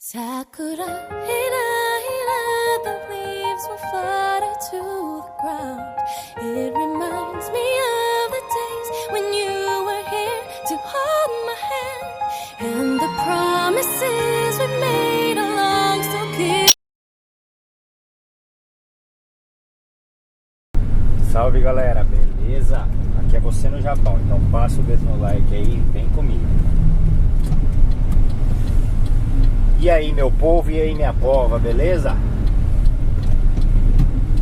Sakura, hina, hina, the leaves will flutter to the ground. It reminds me of the days when you were here to hold my hand, and the promises we made along so clear. Salve galera, beleza? Aqui é você no Japão, então passa o dedo no like aí, vem comigo. E aí meu povo, e aí minha pova, beleza?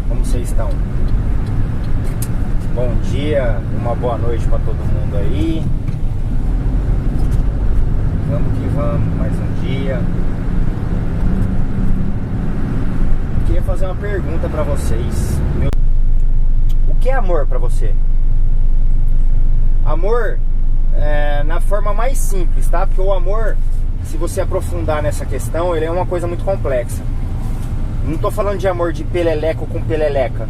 Como vocês estão? Bom dia, uma boa noite pra todo mundo aí. Vamos que vamos, mais um dia. Queria fazer uma pergunta pra vocês. O que é amor pra você? Amor na forma mais simples, tá? Porque o amor, se você aprofundar nessa questão, ele é uma coisa muito complexa. Não tô falando de amor de peleleco com peleleca,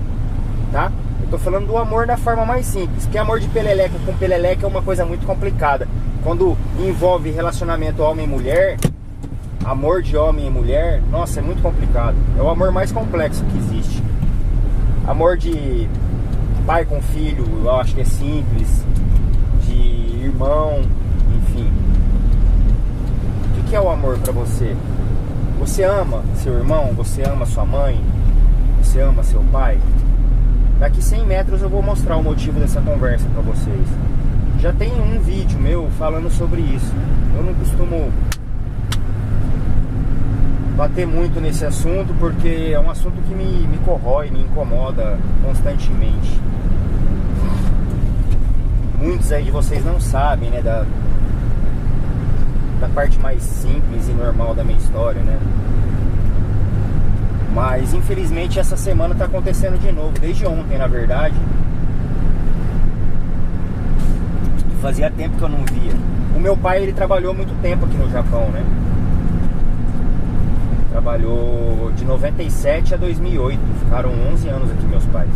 tá? Eu tô falando do amor na forma mais simples. Porque amor de peleleco com peleleca é uma coisa muito complicada. Quando envolve relacionamento homem e mulher, amor de homem e mulher, nossa, é muito complicado. É o amor mais complexo que existe. Amor de pai com filho, eu acho que é simples. De irmão, enfim. O que é o amor pra você? Você ama seu irmão? Você ama sua mãe? Você ama seu pai? Daqui 100 metros eu vou mostrar o motivo dessa conversa pra vocês. Já tem um vídeo meu falando sobre isso. Eu não costumo bater muito nesse assunto porque é um assunto que me corrói, me incomoda constantemente. Muitos aí de vocês não sabem, né, da parte mais simples e normal da minha história, né? Mas infelizmente essa semana tá acontecendo de novo, desde ontem na verdade. E fazia tempo que eu não via. O meu pai, ele trabalhou muito tempo aqui no Japão, né? Trabalhou de 97 a 2008, ficaram 11 anos aqui meus pais.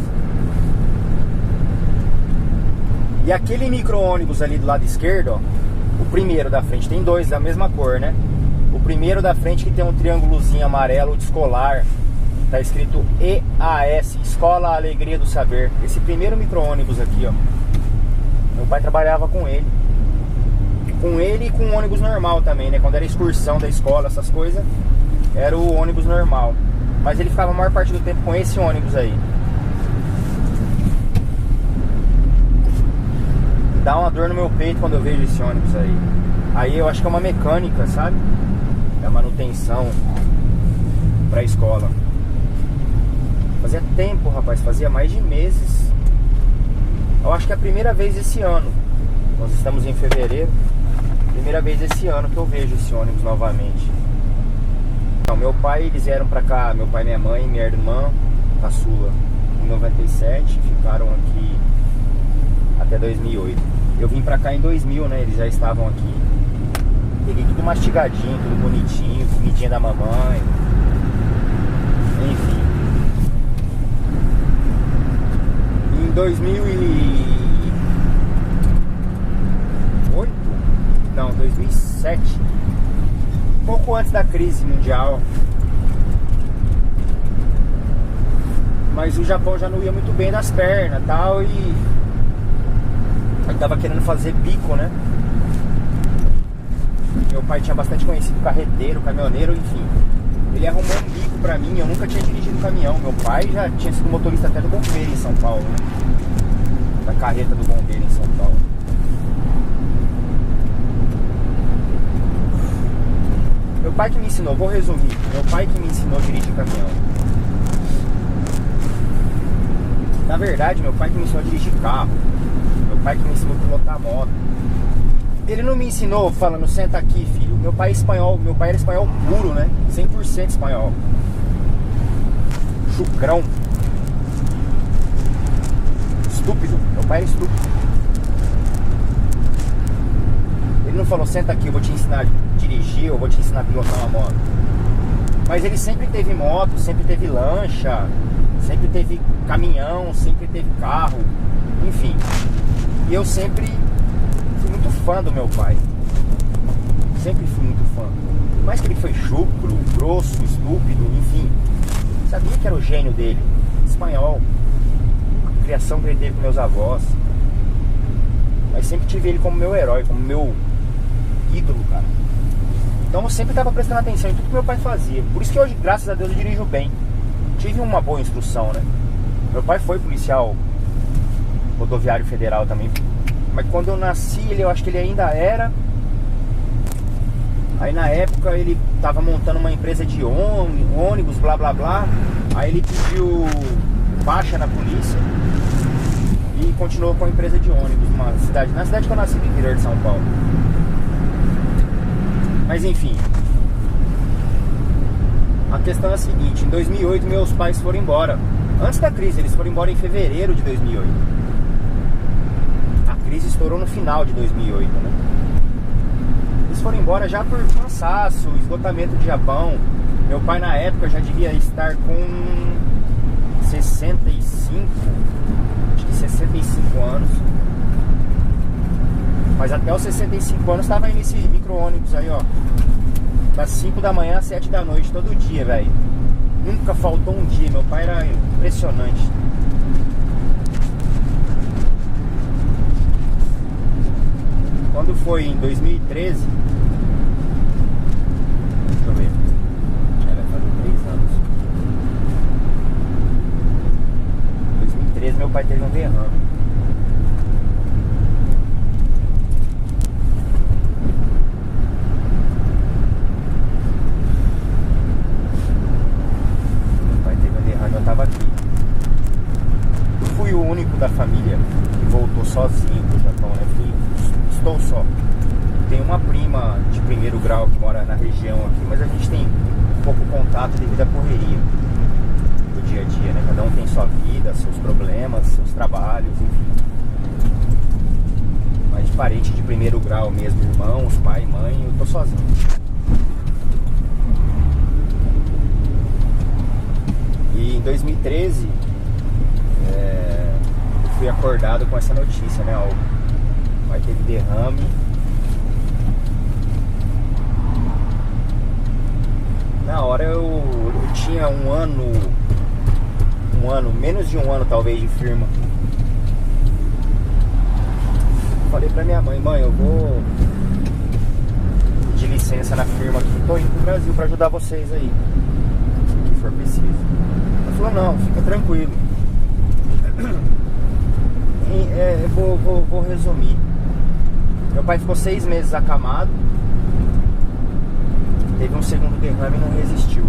E aquele micro-ônibus ali do lado esquerdo, ó, o primeiro da frente, tem dois da mesma cor, né? O primeiro da frente que tem um triângulozinho amarelo de escolar, tá escrito EAS, Escola Alegria do Saber. Esse primeiro micro-ônibus aqui, ó, meu pai trabalhava com ele. Com ele e com o ônibus normal também, né? Quando era excursão da escola, essas coisas, era o ônibus normal. Mas ele ficava a maior parte do tempo com esse ônibus aí. Dá uma dor no meu peito quando eu vejo esse ônibus aí. Aí eu acho que é uma mecânica, sabe? É manutenção pra escola. Fazia tempo, rapaz, fazia mais de meses. Eu acho que é a primeira vez esse ano. Nós estamos em fevereiro. Primeira vez esse ano que eu vejo esse ônibus novamente. Então, meu pai, eles vieram pra cá, meu pai, minha mãe, minha irmã, caçula, em 97, ficaram aqui até 2008. Eu vim pra cá em 2000, né? Eles já estavam aqui. Peguei tudo mastigadinho, tudo bonitinho, comidinha da mamãe. Enfim. Em 2008? Não, 2007. Pouco antes da crise mundial. Mas o Japão já não ia muito bem das pernas e tal, e eu tava querendo fazer bico, né? Meu pai tinha bastante conhecido carreteiro, caminhoneiro, enfim. Ele arrumou um bico pra mim, eu nunca tinha dirigido caminhão. Meu pai já tinha sido motorista até do bombeiro em São Paulo, né? Da carreta do bombeiro em São Paulo. Meu pai que me ensinou, vou resumir. Meu pai que me ensinou a dirigir caminhão. Na verdade, meu pai que me ensinou a dirigir carro. Meu pai que me ensinou a pilotar moto. Ele não me ensinou falando, senta aqui, filho. Meu pai é espanhol, meu pai era espanhol puro, né? 100% espanhol. Chucrão. Estúpido. Meu pai era estúpido. Ele não falou, senta aqui, eu vou te ensinar a dirigir, eu vou te ensinar a pilotar uma moto. Mas ele sempre teve moto, sempre teve lancha, sempre teve caminhão, sempre teve carro, enfim. E eu sempre fui muito fã do meu pai. Sempre fui muito fã. mais que ele foi chucro, grosso, estúpido, enfim, sabia que era o gênio dele, espanhol, a criação que ele teve com meus avós. Mas sempre tive ele como meu herói, como meu ídolo, cara. Então eu sempre estava prestando atenção em tudo que meu pai fazia. Por isso que hoje, graças a Deus, eu dirijo bem. Tive uma boa instrução, né? Meu pai foi policial rodoviário federal também. Mas quando eu nasci, eu acho que ele ainda era. Aí na época ele tava montando uma empresa de ônibus, blá blá blá. Aí ele pediu baixa na polícia e continuou com a empresa de ônibus na cidade que eu nasci, no interior de São Paulo. Mas enfim, a questão é a seguinte: em 2008 meus pais foram embora. Antes da crise, eles foram embora em fevereiro de 2008. A crise estourou no final de 2008, né? Eles foram embora já por cansaço, esgotamento de Japão. Meu pai na época já devia estar com 65, acho que 65 anos. Mas até os 65 anos estava aí nesse micro-ônibus aí, ó, das 5 da manhã às 7 da noite, todo dia, velho. Nunca faltou um dia, meu pai era impressionante. Quando foi em 2013, deixa eu ver, vai fazer 3 anos. Em 2013 meu pai teve um derrame. Eu tava aqui. Eu fui o único da família que voltou sozinho pro Japão, né? Estou só. Tem uma prima de primeiro grau que mora na região aqui, mas a gente tem pouco contato devido à correria do dia a dia, né? Cada um tem sua vida, seus problemas, seus trabalhos, enfim. Mas de parente de primeiro grau mesmo, irmãos, pai, mãe, eu tô sozinho. E em 2013 eu fui acordado com essa notícia, né? O pai teve derrame. Na hora eu tinha um ano, menos de um ano talvez de firma. Falei pra minha mãe: mãe, eu vou de licença na firma aqui, tô indo pro Brasil pra ajudar vocês aí, se for preciso. Ela falou: não, fica tranquilo. Vou resumir. Meu pai ficou 6 meses acamado. Teve um segundo derrame e não resistiu.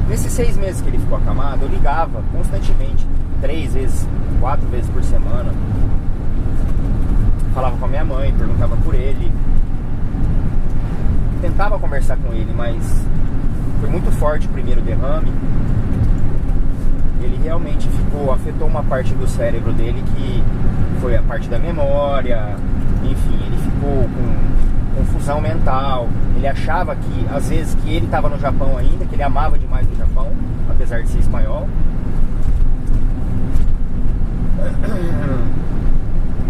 Nesses 6 meses que ele ficou acamado, eu ligava constantemente, 3 vezes, 4 vezes por semana. Falava com a minha mãe, perguntava por ele. Tentava conversar com ele, mas foi muito forte o primeiro derrame. Ele realmente afetou uma parte do cérebro dele, que foi a parte da memória. Enfim, ele ficou com confusão mental. Ele achava que, às vezes, que ele estava no Japão ainda, que ele amava demais o Japão, apesar de ser espanhol.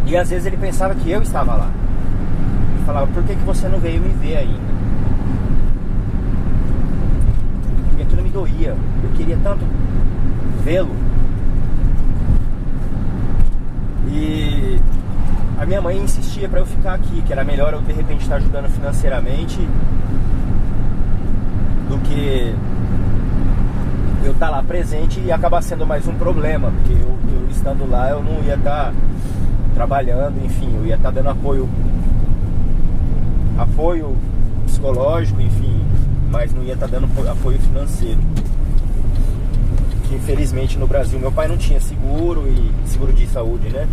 E às vezes ele pensava que eu estava lá. Ele falava: por que você não veio me ver ainda? Porque aquilo me doía. Eu queria tanto vê-lo. E a minha mãe insistia para eu ficar aqui, que era melhor eu de repente estar ajudando financeiramente do que eu estar lá presente e acabar sendo mais um problema, porque eu estando lá eu não ia estar trabalhando, enfim, eu ia estar dando apoio psicológico, enfim, mas não ia estar dando apoio financeiro. Que infelizmente no Brasil meu pai não tinha seguro de saúde, né?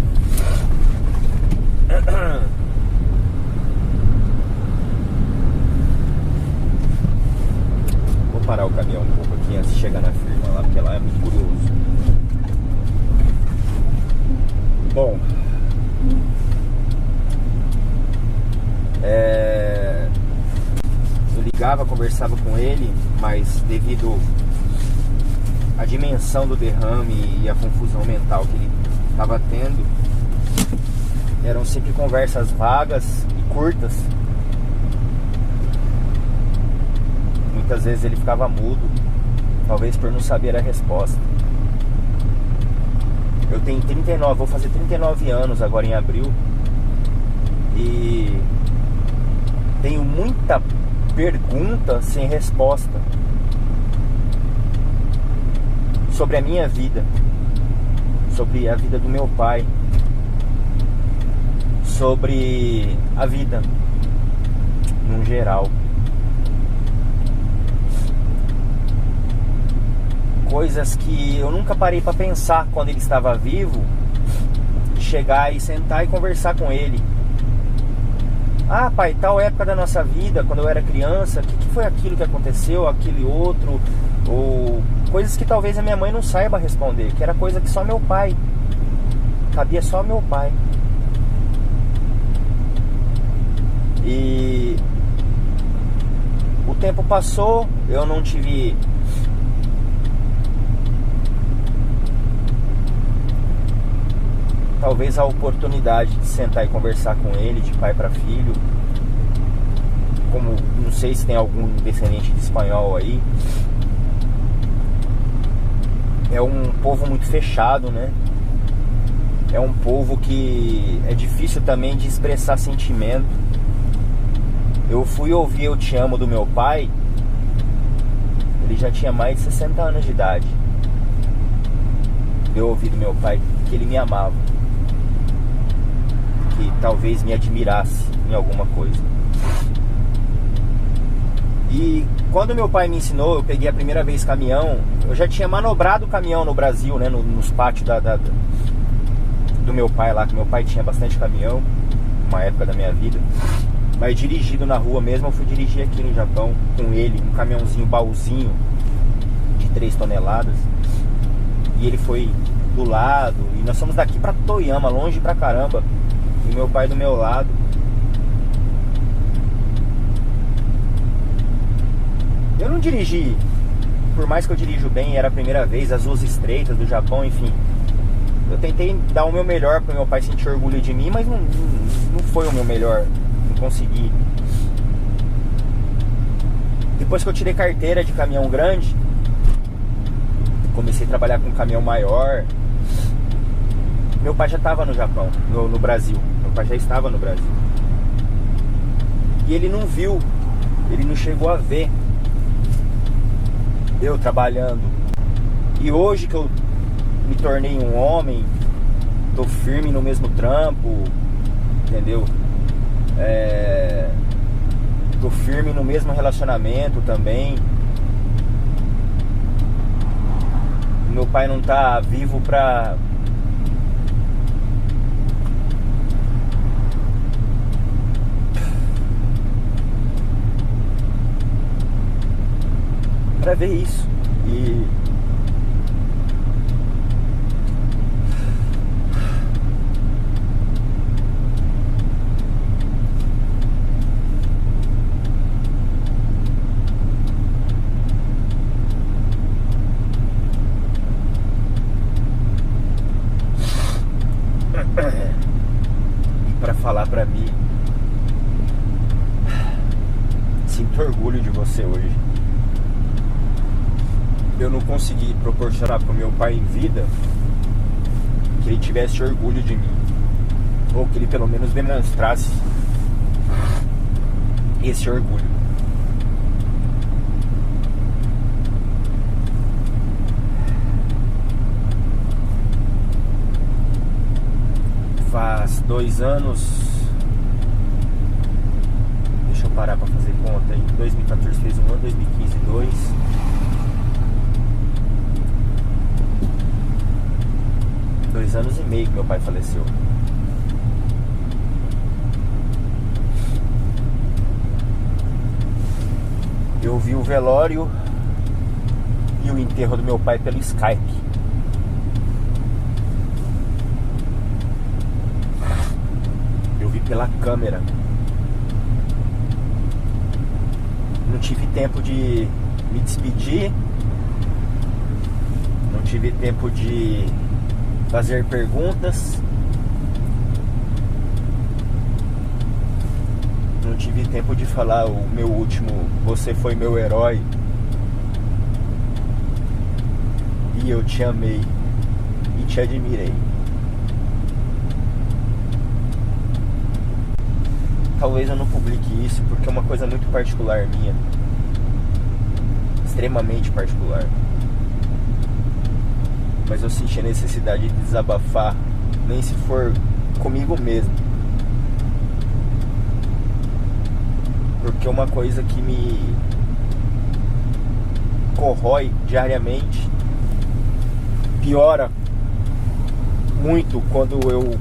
Vou parar o caminhão um pouco aqui antes de chegar na firma lá, porque lá é muito curioso. Bom, eu ligava, conversava com ele, mas devido à dimensão do derrame e a confusão mental que ele estava tendo, eram sempre conversas vagas e curtas. muitas vezes ele ficava mudo, talvez por não saber a resposta. Eu tenho 39, vou fazer 39 anos agora em abril, e tenho muita pergunta sem resposta sobre a minha vida, sobre a vida do meu pai, sobre a vida num geral. Coisas que eu nunca parei para pensar quando ele estava vivo, de chegar e sentar e conversar com ele. Ah, pai, tal época da nossa vida, quando eu era criança, o que foi aquilo que aconteceu, aquele outro, ou coisas que talvez a minha mãe não saiba responder, que era coisa que só meu pai, cabia só meu pai. E o tempo passou, eu não tive talvez a oportunidade de sentar e conversar com ele, de pai para filho. Como não sei se tem algum descendente de espanhol aí, é um povo muito fechado, né? É um povo que é difícil também de expressar sentimento. Eu fui ouvir Eu Te Amo do meu pai, ele já tinha mais de 60 anos de idade. Eu ouvi do meu pai que ele me amava, que talvez me admirasse em alguma coisa. E quando meu pai me ensinou, eu peguei a primeira vez caminhão. Eu já tinha manobrado caminhão no Brasil, né, nos pátios do meu pai lá, que meu pai tinha bastante caminhão, uma época da minha vida. Mas dirigido na rua mesmo, eu fui dirigir aqui no Japão com ele, um caminhãozinho baúzinho de 3 toneladas. E ele foi do lado, e nós fomos daqui pra Toyama, longe pra caramba, e meu pai do meu lado. Eu não dirigi, por mais que eu dirijo bem, era a primeira vez, as ruas estreitas do Japão, enfim. Eu tentei dar o meu melhor pro meu pai sentir orgulho de mim, mas não foi o meu melhor, não consegui. Depois que eu tirei carteira de caminhão grande, comecei a trabalhar com um caminhão maior. Meu pai já estava no Japão, no Brasil. Meu pai já estava no Brasil. E ele não viu, ele não chegou a ver eu trabalhando. E hoje que eu me tornei um homem, tô firme no mesmo trampo, entendeu? Tô firme no mesmo relacionamento também. Meu pai não tá vivo pra ver isso. E para falar pra mim, sinto orgulho de você hoje. Eu não consegui proporcionar pro meu pai em vida que ele tivesse orgulho de mim, ou que ele pelo menos demonstrasse esse orgulho. Faz 2 anos, deixa eu parar pra fazer conta aí, 2014 fez 1 ano, 2015 2. Dois anos e meio que meu pai faleceu. Eu vi o velório e o enterro do meu pai pelo Skype. Eu vi pela câmera. Não tive tempo de me despedir. Não tive tempo de fazer perguntas. Não tive tempo de falar o meu último "você foi meu herói". e eu te amei e te admirei. Talvez eu não publique isso porque é uma coisa muito particular minha, extremamente particular, mas eu senti a necessidade de desabafar, nem se for comigo mesmo, porque é uma coisa que me corrói diariamente, piora muito quando eu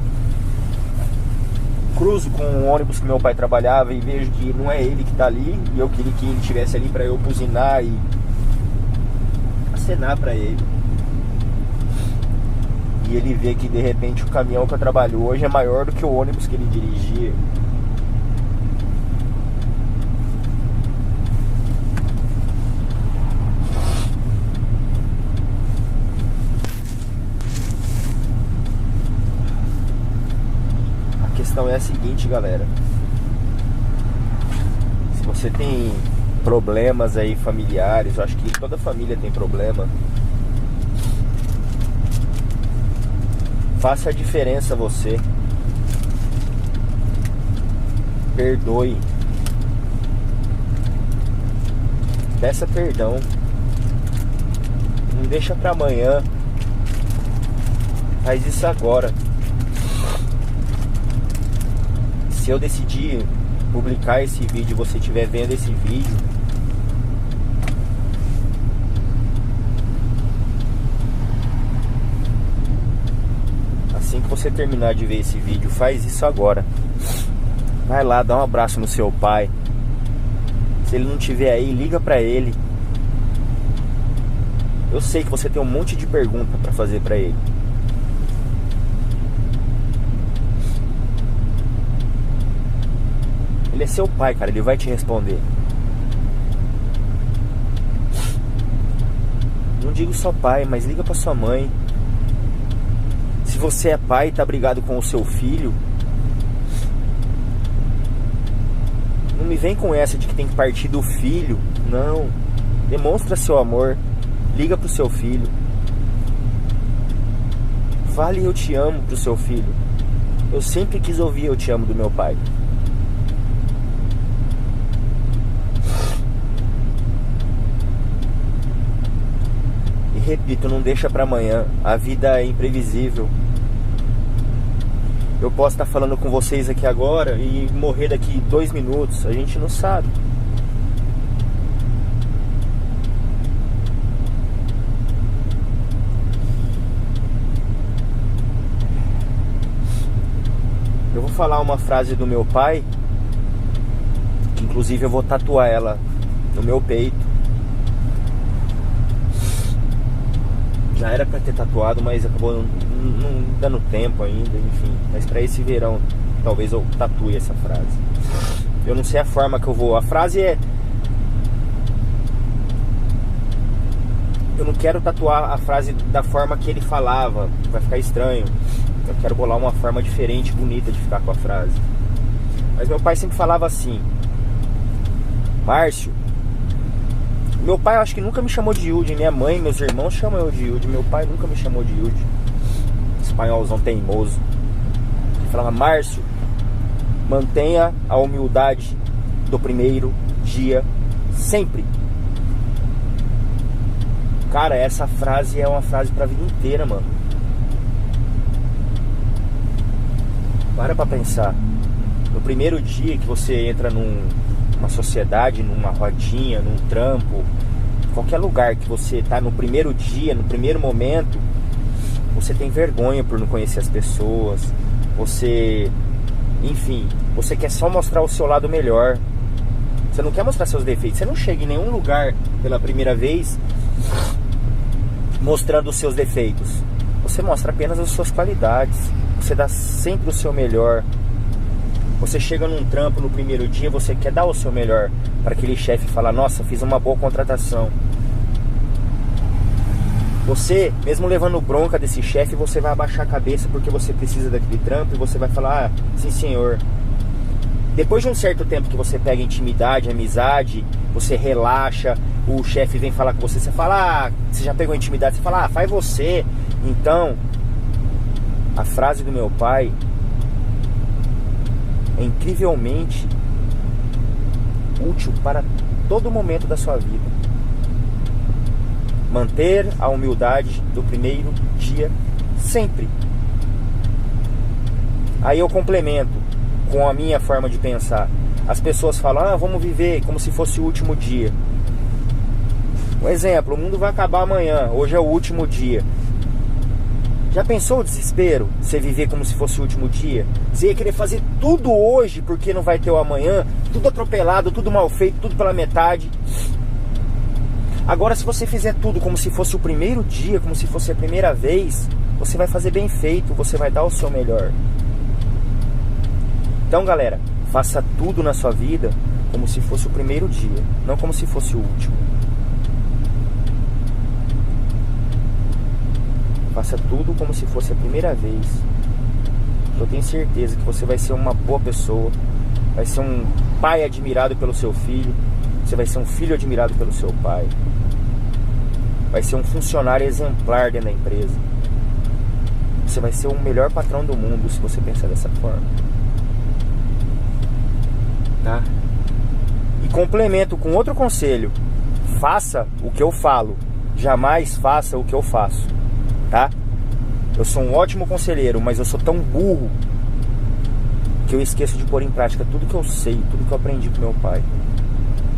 cruzo com um ônibus que meu pai trabalhava e vejo que não é ele que tá ali, e eu queria que ele estivesse ali para eu buzinar e acenar para ele, e ele vê que de repente o caminhão que eu trabalho hoje é maior do que o ônibus que ele dirigia. A questão é a seguinte, galera: se você tem problemas aí familiares, eu acho que toda família tem problema, faça a diferença você. Perdoe. Peça perdão. Não deixa pra amanhã. Faz isso agora. Se eu decidir publicar esse vídeo e você estiver vendo esse vídeo, assim que você terminar de ver esse vídeo, faz isso agora. Vai lá, dá um abraço no seu pai. Se ele não estiver aí, liga pra ele. Eu sei que você tem um monte de pergunta pra fazer pra ele. Ele é seu pai, cara, ele vai te responder. Não digo só pai, mas liga pra sua mãe. Se você é pai e tá brigado com o seu filho, não me vem com essa de que tem que partir do filho. Não. Demonstra seu amor. Liga pro seu filho. Fale eu te amo pro seu filho. Eu sempre quis ouvir eu te amo do meu pai. E repito, não deixa pra amanhã. A vida é imprevisível. Eu posso estar falando com vocês aqui agora e morrer daqui 2 minutos. A gente não sabe. Eu vou falar uma frase do meu pai, que inclusive eu vou tatuar ela no meu peito. Já era pra ter tatuado, mas acabou não dando tempo ainda, enfim. Mas pra esse verão, talvez eu tatue essa frase. Eu não sei a forma que eu vou. A frase é... Eu não quero tatuar a frase da forma que ele falava, vai ficar estranho. Eu quero bolar uma forma diferente, bonita de ficar com a frase. Mas meu pai sempre falava assim: Márcio. Meu pai, eu acho que nunca me chamou de Yudi. Minha mãe, meus irmãos chamam eu de Yudi. Meu pai nunca me chamou de Yudi. Espanholzão teimoso. Ele falava: Márcio, mantenha a humildade do primeiro dia sempre. Cara, essa frase é uma frase pra vida inteira, mano. Para pra pensar. No primeiro dia que você entra numa sociedade, numa rodinha, num trampo, qualquer lugar que você tá no primeiro dia, no primeiro momento, você tem vergonha por não conhecer as pessoas. Você, enfim, você quer só mostrar o seu lado melhor. Você não quer mostrar seus defeitos. Você não chega em nenhum lugar pela primeira vez mostrando os seus defeitos. Você mostra apenas as suas qualidades. Você dá sempre o seu melhor. Você chega num trampo no primeiro dia, você quer dar o seu melhor para aquele chefe falar: nossa, fiz uma boa contratação. Você, mesmo levando bronca desse chefe, você vai abaixar a cabeça porque você precisa daquele trampo e você vai falar: ah, sim senhor. Depois de um certo tempo que você pega intimidade, amizade, você relaxa, o chefe vem falar com você, você fala, você já pegou intimidade, você fala, faz você. Então, a frase do meu pai é incrivelmente útil para todo momento da sua vida. Manter a humildade do primeiro dia sempre. Aí eu complemento com a minha forma de pensar. As pessoas falam, vamos viver como se fosse o último dia. Um exemplo, o mundo vai acabar amanhã, hoje é o último dia. Já pensou o desespero? Você viver como se fosse o último dia? Você ia querer fazer tudo hoje porque não vai ter o amanhã, tudo atropelado, tudo mal feito, tudo pela metade. Agora, se você fizer tudo como se fosse o primeiro dia, como se fosse a primeira vez, você vai fazer bem feito, você vai dar o seu melhor. Então, galera, faça tudo na sua vida como se fosse o primeiro dia, não como se fosse o último. Faça tudo como se fosse a primeira vez. Eu tenho certeza que você vai ser uma boa pessoa, vai ser um pai admirado pelo seu filho, você vai ser um filho admirado pelo seu pai, vai ser um funcionário exemplar dentro da empresa. Você vai ser o melhor patrão do mundo se você pensar dessa forma. Tá? E complemento com outro conselho: faça o que eu falo, jamais faça o que eu faço. Tá? Eu sou um ótimo conselheiro, mas eu sou tão burro que eu esqueço de pôr em prática tudo que eu sei, tudo que eu aprendi com meu pai.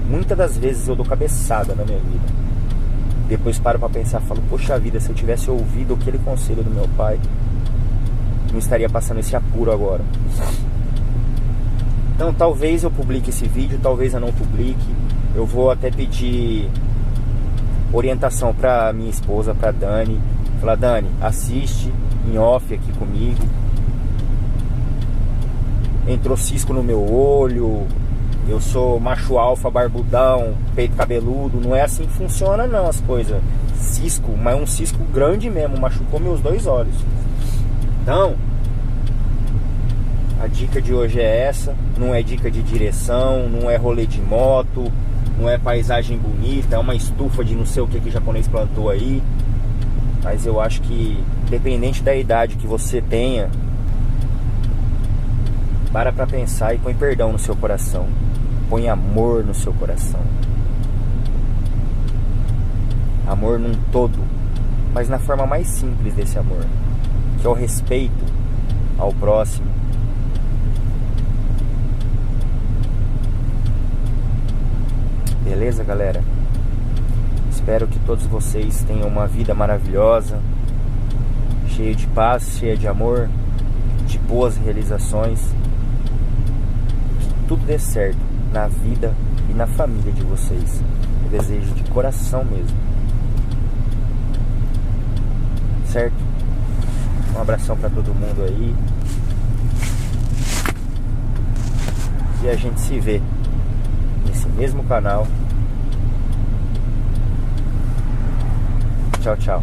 Muitas das vezes eu dou cabeçada na minha vida. Depois paro pra pensar, falo, poxa vida, se eu tivesse ouvido aquele conselho do meu pai, não estaria passando esse apuro agora. Então talvez eu publique esse vídeo, talvez eu não publique. Eu vou até pedir orientação pra minha esposa, pra Dani. Falar, Dani, assiste em off aqui comigo. Entrou cisco no meu olho, eu sou macho alfa, barbudão, peito cabeludo. Não é assim que funciona não as coisas. Cisco, mas um cisco grande mesmo, machucou meus 2 olhos. Então, a dica de hoje é essa. Não é dica de direção, não é rolê de moto, não é paisagem bonita, é uma estufa de não sei o que japonês plantou aí. Mas eu acho que, independente da idade que você tenha, para pra pensar e põe perdão no seu coração. Põe amor no seu coração. Amor num todo, mas na forma mais simples desse amor, que é o respeito ao próximo. Beleza, galera? Espero que todos vocês tenham uma vida maravilhosa, cheia de paz, cheia de amor, de boas realizações. Que tudo dê certo na vida e na família de vocês. Eu desejo de coração mesmo. Certo? Um abração pra todo mundo aí. E a gente se vê nesse mesmo canal. Tchau, tchau.